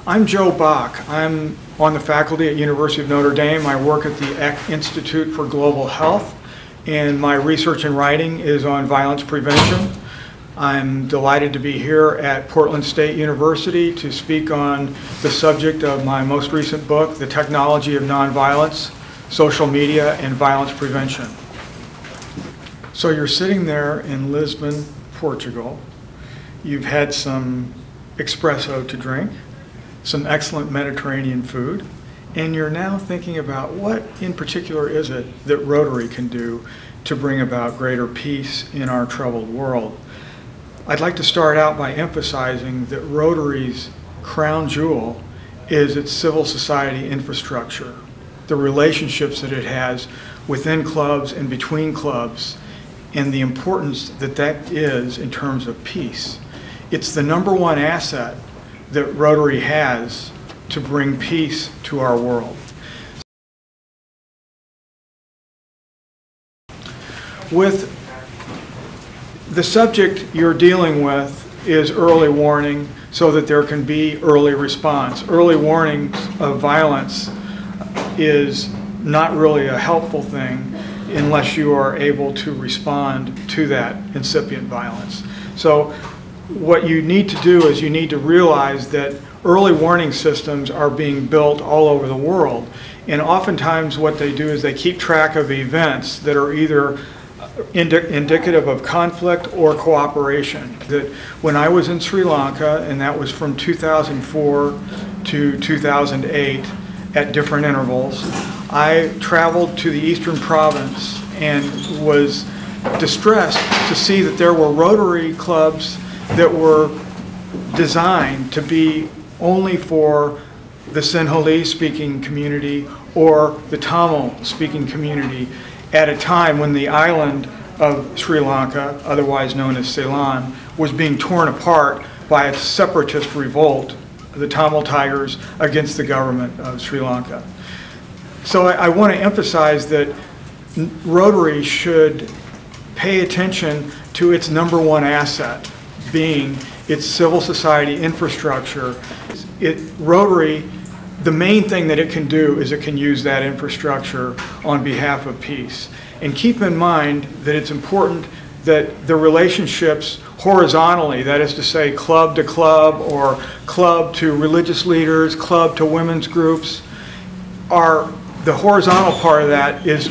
I'm JoeBock. I'm on the faculty at University of Notre Dame. I work at the Eck Institute for Global Health, and my research and writing is on violence prevention. I'm delighted to be here at Portland State University to speak on the subject of my most recent book, The Technology of Nonviolence, Social Media and Violence Prevention. So you're sitting there in Lisbon, Portugal. You've had some espresso to drink, some excellent Mediterranean food, and you're now thinking about what in particular is it that Rotary can do to bring about greater peace in our troubled world. I'd like to start out by emphasizing that Rotary's crown jewel is its civil society infrastructure, the relationships that it has within clubs and between clubs, and the importance that that is in terms of peace. It's the #1 asset that Rotary has to bring peace to our world. With the subject you're dealing with is early warning so that there can be early response. Early warnings of violence is not really a helpful thing unless you are able to respond to that incipient violence. So what you need to do is you need to realize that early warning systems are being built all over the world, and oftentimes what they do is they keep track of events that are either indicative of conflict or cooperation. That when I was in Sri Lanka, and that was from 2004 to 2008 at different intervals, I traveled to the Eastern Province and was distressed to see that there were Rotary clubs that were designed to be only for the Sinhalese speaking community or the Tamil speaking community at a time when the island of Sri Lanka, otherwise known as Ceylon, was being torn apart by a separatist revolt, the Tamil Tigers, against the government of Sri Lanka. So I want to emphasize that Rotary should pay attention to its #1 asset, being its civil society infrastructure. Rotary, the main thing that it can do is it can use that infrastructure on behalf of peace. And keep in mind that it's important that the relationships horizontally, that is to say club to club or club to religious leaders, club to women's groups, are the horizontal part of that is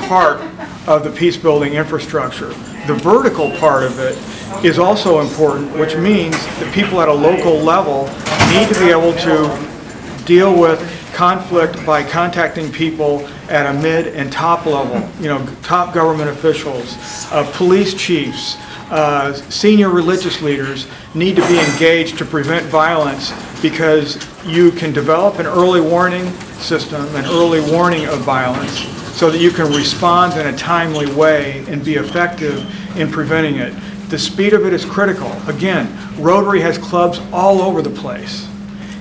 part of the peace building infrastructure. The vertical part of it is also important, which means that people at a local level need to be able to deal with conflict by contacting people at a mid and top level, top government officials, police chiefs, senior religious leaders need to be engaged to prevent violence, because you can develop an early warning system, an early warning of violence, so that you can respond in a timely way and be effective in preventing it. The speed of it is critical. Again, Rotary has clubs all over the place.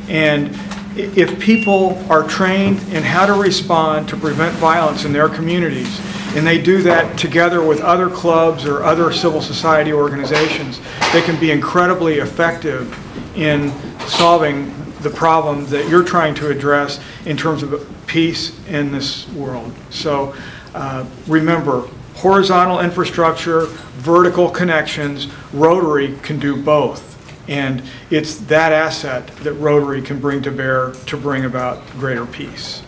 And if people are trained in how to respond to prevent violence in their communities, and they do that together with other clubs or other civil society organizations, they can be incredibly effective in solving the problem that you're trying to address in terms of peace in this world. So remember, horizontal infrastructure, vertical connections, Rotary can do both. And it's that asset that Rotary can bring to bear to bring about greater peace.